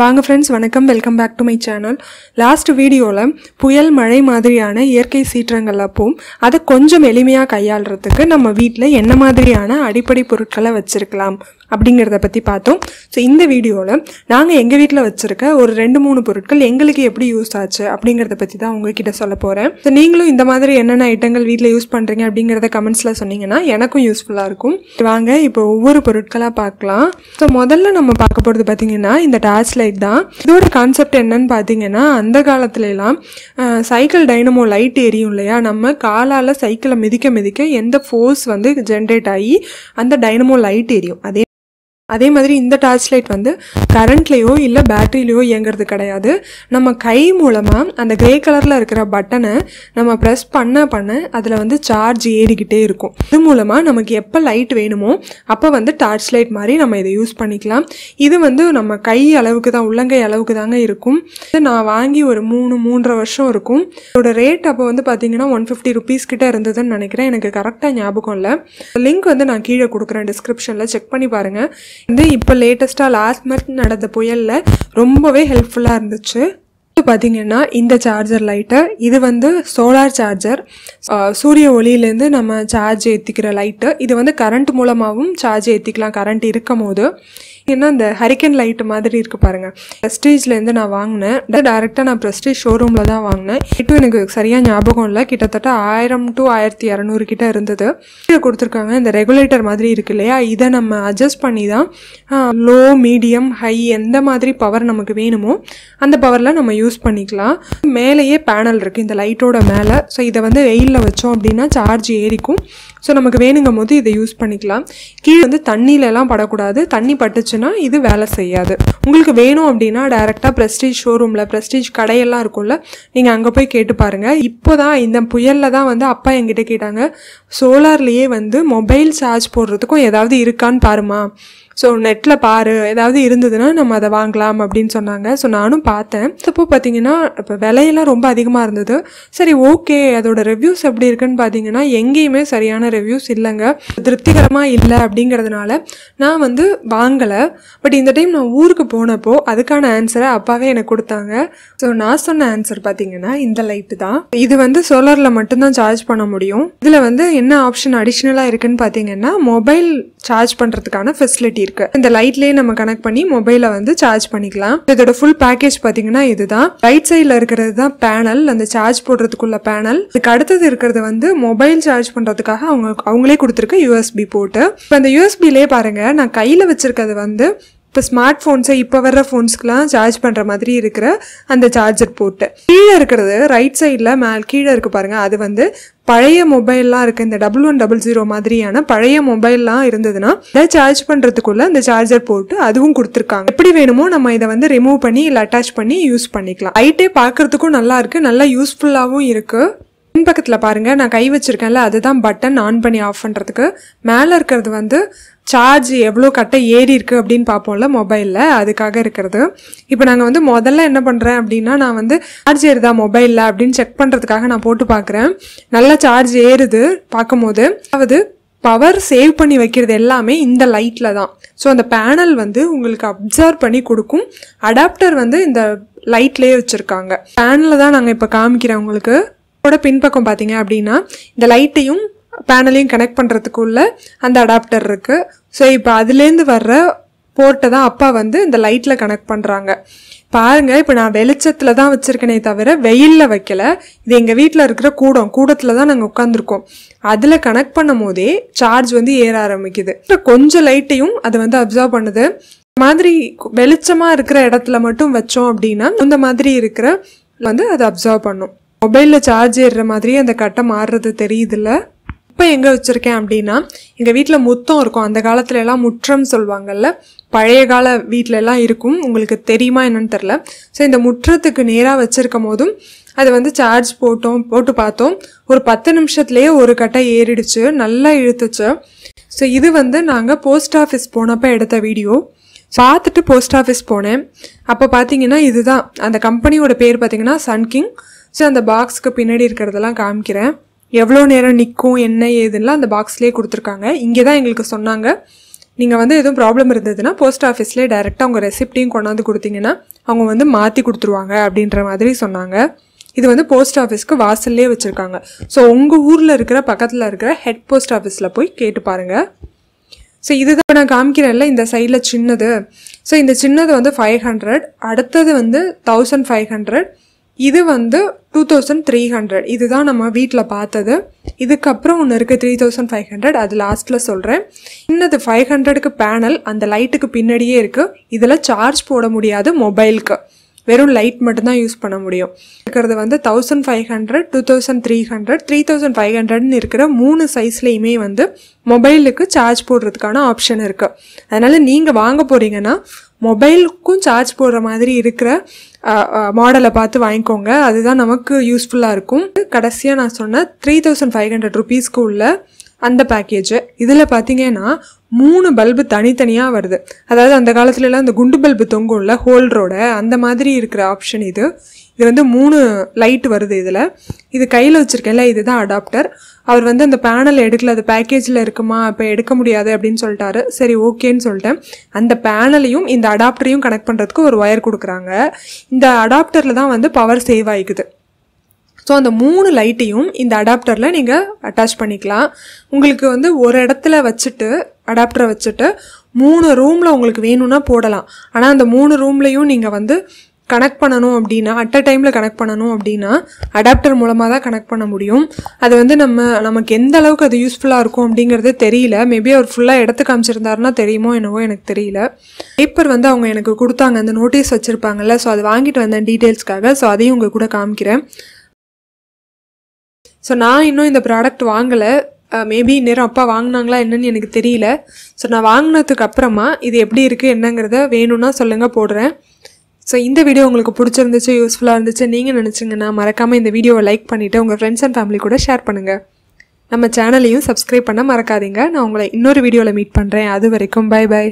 வாங்க ஃப்ரெண்ட்ஸ், வணக்கம். Welcome back to my channel. Last வீடியோவில் புயல் மழை மாதிரியான இயற்கை சீற்றங்கள் அப்போது அதை கொஞ்சம் எளிமையாக கையாளுறதுக்கு நம்ம வீட்டில் என்ன மாதிரியான அடிப்படை பொருட்களை வச்சுருக்கலாம் அப்படிங்கிறத பற்றி பார்த்தோம். ஸோ இந்த வீடியோவில் நாங்கள் எங்கள் வீட்டில் வச்சுருக்க ஒரு 2-3 பொருட்கள் எங்களுக்கு எப்படி யூஸ் ஆச்சு அப்படிங்கிறத பற்றி தான் உங்ககிட்ட சொல்ல போகிறேன். ஸோ நீங்களும் இந்த மாதிரி என்னென்ன ஐட்டங்கள் வீட்டில் யூஸ் பண்ணுறீங்க அப்படிங்கிறத கமெண்ட்ஸில் சொன்னீங்கன்னா எனக்கும் யூஸ்ஃபுல்லாக இருக்கும். வாங்க இப்போ ஒவ்வொரு பொருட்களாக பார்க்கலாம். ஸோ முதல்ல நம்ம பார்க்க போகிறது பார்த்திங்கன்னா இந்த டார்ச் லைட் தான். இதோட கான்செப்ட் என்னன்னு பார்த்தீங்கன்னா, அந்த காலத்துலலாம் சைக்கிள் டைனமோ லைட் எரியும் இல்லையா, நம்ம காலால் சைக்கிளை மிதிக்க மிதிக்க எந்த ஃபோர்ஸ் வந்து ஜென்ரேட் ஆகி அந்த டைனமோ லைட் எரியும். அதே மாதிரி இந்த டார்ச் லைட் வந்து கரண்ட்லேயோ இல்லை பேட்டரியிலையோ இயங்கிறது கிடையாது. நம்ம கை மூலமாக அந்த கிரே கலரில் இருக்கிற பட்டனை நம்ம ப்ரெஸ் பண்ண அதில் வந்து சார்ஜ் ஏறிக்கிட்டே இருக்கும். இது மூலமாக நமக்கு எப்போ லைட் வேணுமோ அப்போ வந்து டார்ச் லைட் மாதிரி நம்ம இதை யூஸ் பண்ணிக்கலாம். இது வந்து நம்ம கை அளவுக்கு தான், உள்ளங்கை அளவுக்கு தாங்க இருக்கும். இது நான் வாங்கி ஒரு 3-3.5 வருஷம் இருக்கும். இதோட ரேட் அப்போ வந்து பார்த்தீங்கன்னா 150 rupees கிட்ட இருந்ததுன்னு நினைக்கிறேன். எனக்கு கரெக்டாக ஞாபகம் இல்லை. லிங்க் வந்து நான் கீழே கொடுக்குறேன், டிஸ்கிரிப்ஷனில் செக் பண்ணி பாருங்கள். வந்து இப்போ லேட்டஸ்ட்டாக லாஸ்ட் மந்த் நடந்த புயலில் ரொம்பவே ஹெல்ப்ஃபுல்லாக இருந்துச்சு. இது பார்த்திங்கன்னா இந்த சார்ஜர் லைட்டு, இது வந்து சோலார் சார்ஜர், சூரிய ஒளியிலேருந்து நம்ம சார்ஜ் ஏற்றிக்கிற லைட்டு. இது வந்து கரண்ட் மூலமாகவும் சார்ஜ் ஏற்றிக்கலாம் கரண்ட் இருக்கும் போது. ஏன்னா இந்த ஹரிக்கன் லைட்டு மாதிரி இருக்குது பாருங்கள், ப்ரெஸ்டீஜ்லேருந்து நான் வாங்கினேன். டேரெக்டாக நான் ப்ரெஸ்டீஜ் ஷோரூமில் தான் வாங்கினேன். இப்போ எனக்கு சரியாக ஞாபகம் இல்லை, கிட்டத்தட்ட 1000 to 1200 கிட்ட இருந்தது. இதை கொடுத்துருக்காங்க. இந்த ரெகுலேட்டர் மாதிரி இருக்கு இல்லையா, இதை நம்ம அட்ஜஸ்ட் பண்ணி தான் லோ, மீடியம், ஹை எந்த மாதிரி பவர் நமக்கு வேணுமோ அந்த பவரில் நம்ம யூஸ் பண்ணிக்கலாம். மேலேயே பேனல் இருக்குது இந்த லைட்டோட மேலே. ஸோ இதை வந்து வெயிலில் வச்சோம் அப்படின்னா சார்ஜ் ஏறிக்கும். ஸோ நமக்கு வேணுங்கும் போது இதை யூஸ் பண்ணிக்கலாம். கீழே வந்து தண்ணியிலலாம் படக்கூடாது, தண்ணி பட்டுச்சுன்னா இது வேலை செய்யாது. உங்களுக்கு வேணும் அப்படின்னா டேரெக்டாக ப்ரெஸ்டீஜ் ஷோரூமில், ப்ரெஸ்டீஜ் கடையெல்லாம் இருக்கும்ல, நீங்கள் அங்கே போய் கேட்டு பாருங்கள். இப்போ தான் இந்த புயலில் தான் வந்து அப்பா என்கிட்ட கேட்டாங்க, சோலார்லேயே வந்து மொபைல் சார்ஜ் போடுறதுக்கும் ஏதாவது இருக்கான்னு பாருமா, ஸோ நெட்டில் பாரு, ஏதாவது இருந்ததுன்னா நம்ம அதை வாங்கலாம் அப்படின்னு சொன்னாங்க. ஸோ நானும் பார்த்தேன். இப்போ பார்த்தீங்கன்னா இப்போ விலையெல்லாம் ரொம்ப அதிகமாக இருந்தது. சரி, ஓகே, அதோட ரிவ்யூஸ் எப்படி இருக்குன்னு பார்த்தீங்கன்னா எங்கேயுமே சரியான ரிவ்யூஸ் இல்லைங்க, திருப்திகரமாக இல்லை. அப்படிங்கிறதுனால நான் வந்து வாங்கலை. பட் இந்த டைம் நான் ஊருக்கு போனப்போ அதுக்கான ஆன்சரை அப்பாவே எனக்கு கொடுத்தாங்க. ஸோ நான் சொன்ன ஆன்சர் பார்த்தீங்கன்னா இந்த லைட்டு தான். இது வந்து சோலாரில் மட்டும்தான் சார்ஜ் பண்ண முடியும். இதில் வந்து என்ன ஆப்ஷன் அடிஷ்னலாக இருக்குன்னு பார்த்தீங்கன்னா மொபைல் சார்ஜ் பண்ணுறதுக்கான ஃபெசிலிட்டி இருக்கு. இந்த லைட்லயே நம்ம கனெக்ட் பண்ணி மொபைலை வந்து சார்ஜ் பண்ணிக்கலாம். இதோட ஃபுல் பேக்கேஜ் பாத்தீங்கன்னா இதுதான். ரைட் சைட்ல இருக்கிறது தான் பேனல், அந்த சார்ஜ் போடுறதுக்குள்ள பேனல். இதுக்கு அடுத்தது இருக்கிறது வந்து மொபைல் சார்ஜ் பண்றதுக்காக அவங்களே கொடுத்துருக்க USB போர்ட்டு. இப்போ அந்த USBலயே பாருங்க, நான் கையில வச்சிருக்கிறது வந்து இப்போ ஸ்மார்ட் ஃபோன்ஸை இப்போ வர்ற ஃபோன்ஸ்க்குலாம் சார்ஜ் பண்ணுற மாதிரி இருக்கிற அந்த சார்ஜர் போட்டு. கீழே இருக்கிறது ரைட் சைடில் கீழே இருக்குது பாருங்கள், அது வந்து பழைய மொபைல்லாம் இருக்குது. இந்த 1100 மாதிரியான பழைய மொபைல்லாம் இருந்ததுன்னா இதை சார்ஜ் பண்ணுறதுக்குள்ள அந்த சார்ஜர் போட்டு அதுவும் கொடுத்துருக்காங்க. எப்படி வேணுமோ நம்ம இதை வந்து ரிமூவ் பண்ணி இல்லை அட்டாச் பண்ணி யூஸ் பண்ணிக்கலாம். லைட்டே பார்க்கறதுக்கும் நல்லா இருக்குது, நல்லா யூஸ்ஃபுல்லாகவும் இருக்குது. பின்பக்கத்தில் பாருங்கள், நான் கை வச்சுருக்கேன்ல, அதுதான் பட்டன் ஆன் பண்ணி ஆஃப் பண்ணுறதுக்கு. மேலே இருக்கிறது வந்து சார்ஜ் எவ்வளோ கட்ட ஏறி இருக்குது அப்படின்னு பார்ப்போம்ல மொபைலில், அதுக்காக இருக்கிறது. இப்போ நாங்கள் வந்து முதல்ல என்ன பண்ணுறேன் அப்படின்னா, நான் வந்து சார்ஜ் ஏறுதா மொபைலில் அப்படின்னு செக் பண்ணுறதுக்காக நான் போட்டு பார்க்குறேன். நல்லா சார்ஜ் ஏறுது பார்க்கும் போது. அதாவது பவர் சேவ் பண்ணி வைக்கிறது எல்லாமே இந்த லைட்டில் தான். ஸோ அந்த பேனல் வந்து உங்களுக்கு அப்சர்வ் பண்ணி கொடுக்கும். அடாப்டர் வந்து இந்த லைட்லேயே வச்சுருக்காங்க. பேனலில் தான் நாங்கள் இப்போ காமிக்கிறேன் உங்களுக்கு. இதோட பின்பக்கம் பார்த்தீங்க அப்படின்னா இந்த லைட்டையும் பேனலையும் கனெக்ட் பண்ணுறதுக்குள்ள அந்த அடாப்டர் இருக்குது. ஸோ இப்போ அதுலேருந்து வர்ற போர்ட்டை தான் அப்பா வந்து இந்த லைட்டில் கனெக்ட் பண்ணுறாங்க. பாருங்கள், இப்போ நான் வெளிச்சத்தில் தான் வச்சுருக்கேனே தவிர வெயிலில் வைக்கல. இது எங்கள் வீட்டில் இருக்கிற கூடத்தில் தான் நாங்கள் உட்காந்துருக்கோம். அதில் கனெக்ட் பண்ணும் போதே சார்ஜ் வந்து ஏற ஆரம்பிக்குது. இப்போ கொஞ்சம் லைட்டையும் அது வந்து அப்சர்வ் பண்ணுது. இந்த மாதிரி வெளிச்சமாக இருக்கிற இடத்துல மட்டும் வச்சோம் அப்படின்னா இந்த மாதிரி இருக்கிற வந்து அது அப்சர்வ் பண்ணும். மொபைலில் சார்ஜ் ஏறுற மாதிரி அந்த கட்டை மாறுறது தெரியுதுல்ல. இப்போ எங்கே வச்சுருக்கேன் அப்படின்னா, எங்கள் வீட்டில் முத்தம் இருக்கும். அந்த காலத்துல எல்லாம் முற்றம் சொல்லுவாங்கல்ல, பழைய கால வீட்டிலலாம் இருக்கும். உங்களுக்கு தெரியுமா என்னன்னு தெரில. ஸோ இந்த முற்றத்துக்கு நேராக வச்சுருக்கும் போதும் அது வந்து சார்ஜ் போட்டு பார்த்தோம். ஒரு 10 நிமிஷத்துலேயே ஒரு கட்டை ஏறிடுச்சு, நல்லா இழுத்துச்சு. ஸோ இது வந்து நாங்கள் போஸ்ட் ஆஃபீஸ் போனப்போ எடுத்த வீடியோ. பார்த்துட்டு போஸ்ட் ஆஃபீஸ் போனேன். அப்போ பார்த்தீங்கன்னா இதுதான் அந்த கம்பெனியோட பேர், பார்த்தீங்கன்னா சன்கிங். ஸோ அந்த பாக்ஸுக்கு பின்னாடி இருக்கிறதெல்லாம் காமிக்கிறேன். எவ்வளோ நேரம் நிற்கும் என்ன ஏதுன்னா அந்த பாக்ஸ்லேயே கொடுத்துருக்காங்க. இங்கே தான் எங்களுக்கு சொன்னாங்க நீங்கள் வந்து எதுவும் ப்ராப்ளம் இருந்ததுன்னா போஸ்ட் ஆஃபீஸ்லேயே டைரெக்டாக உங்கள் ரெசிப்டையும் கொண்டாந்து கொடுத்தீங்கன்னா அவங்க வந்து மாற்றி கொடுத்துருவாங்க அப்படின்ற மாதிரி சொன்னாங்க. இது வந்து போஸ்ட் ஆஃபீஸ்க்கு வாசல்லே வச்சுருக்காங்க. ஸோ உங்கள் ஊரில் இருக்கிற பக்கத்தில் இருக்கிற ஹெட் போஸ்ட் ஆஃபீஸில் போய் கேட்டு பாருங்கள். ஸோ இதுதான் நான் காமிக்கிறேன்ல இந்த சைடில் சின்னது. ஸோ இந்த சின்னது வந்து 500, அடுத்தது வந்து 1500, இது வந்து 2300. இதுதான் நம்ம வீட்டில் பார்த்தது. இதுக்கப்புறம் ஒன்று இருக்குது 3500, அது லாஸ்ட்டில் சொல்கிறேன். இன்னது 500க்கு பேனல் அந்த லைட்டுக்கு பின்னாடியே இருக்குது. இதில் சார்ஜ் போட முடியாது, மொபைலுக்கு வெறும் லைட் மட்டும்தான் யூஸ் பண்ண முடியும். இருக்கிறது வந்து 1500, 2300, 3500ன்னு இருக்கிற 3 சைஸ்லேயுமே வந்து மொபைலுக்கு சார்ஜ் போடுறதுக்கான ஆப்ஷன் இருக்குது. அதனால் நீங்கள் வாங்க போகிறீங்கன்னா மொபைலுக்கும் சார்ஜ் போடுற மாதிரி இருக்கிற மாடலை பார்த்து வாங்கிக்கோங்க. அதுதான் நமக்கு யூஸ்ஃபுல்லாக இருக்கும். கடைசியாக நான் சொன்ன 3500 ருபீஸ்க்கு உள்ள அந்த பேக்கேஜ். இதில் பார்த்தீங்கன்னா 3 பல்பு தனித்தனியாக வருது. அதாவது அந்த காலத்துலலாம் இந்த குண்டு பல்பு தொங்கும்ல ஹோல்டரோட, அந்த மாதிரி இருக்கிற ஆப்ஷன் இது. இது வந்து 3 லைட் வருது இதில். இது கையில் வச்சுருக்கேன்ல, இதுதான் அடாப்டர். அவர் வந்து அந்த பேனல் எடுக்கல, அது பேக்கேஜில் இருக்குமா, இப்போ எடுக்க முடியாது அப்படின்னு சொல்லிட்டாரு. சரி ஓகேன்னு சொல்லிட்டேன். அந்த பேனலையும் இந்த அடாப்டரையும் கனெக்ட் பண்ணுறதுக்கு ஒரு ஒயர் கொடுக்குறாங்க. இந்த அடாப்டரில் தான் வந்து பவர் சேவ் ஆகிக்குது. ஸோ அந்த 3 லைட்டையும் இந்த அடாப்டரில் நீங்கள் அட்டாச் பண்ணிக்கலாம். உங்களுக்கு வந்து ஒரு இடத்துல வச்சுட்டு அடாப்டரை வச்சுட்டு 3 ரூமில் உங்களுக்கு வேணும்னா போடலாம். ஆனால் அந்த 3 ரூம்லேயும் நீங்கள் வந்து கனெக்ட் பண்ணணும் அப்படின்னா, அட் அ டைமில் கனெக்ட் பண்ணணும் அப்படின்னா அடாப்டர் மூலமாக தான் கனெக்ட் பண்ண முடியும். அது வந்து நமக்கு எந்த அளவுக்கு அது யூஸ்ஃபுல்லாக இருக்கும் அப்படிங்கிறது தெரியல. மேபி அவர் ஃபுல்லாக எடுத்து காமிச்சிருந்தாருன்னா தெரியுமோ என்னவோ எனக்கு தெரியல. பேப்பர் வந்து அவங்க எனக்கு கொடுத்தாங்க, அந்த நோட்டீஸ் வச்சுருப்பாங்கல்ல. ஸோ அது வாங்கிட்டு வந்தேன் டீட்டெயில்ஸ்க்காக. ஸோ அதையும் உங்கள் கூட காமிக்கிறேன். ஸோ நான் இன்னும் இந்த ப்ராடக்ட் வாங்கலை. மேபி நேரம் அப்பா வாங்கினாங்களா என்னன்னு எனக்கு தெரியல. ஸோ நான் வாங்கினதுக்கு அப்புறமா இது எப்படி இருக்குது என்னங்கிறத வேணும்னா சொல்லுங்கள், போடுறேன். ஸோ இந்த வீடியோ உங்களுக்கு பிடிச்சிருந்துச்சு, யூஸ்ஃபுல்லாக இருந்துச்சு நீங்கள் நினச்சிங்கன்னா மறக்காமல் இந்த வீடியோவை லைக் பண்ணிவிட்டு உங்கள் ஃப்ரெண்ட்ஸ் அண்ட் ஃபேமிலி கூட ஷேர் பண்ணுங்கள். நம்ம சேனலையும் சப்ஸ்கிரைப் பண்ண மறக்காதீங்க. நான் உங்களை இன்னொரு வீடியோவில் மீட் பண்ணுறேன். அது வரைக்கும் பை பை.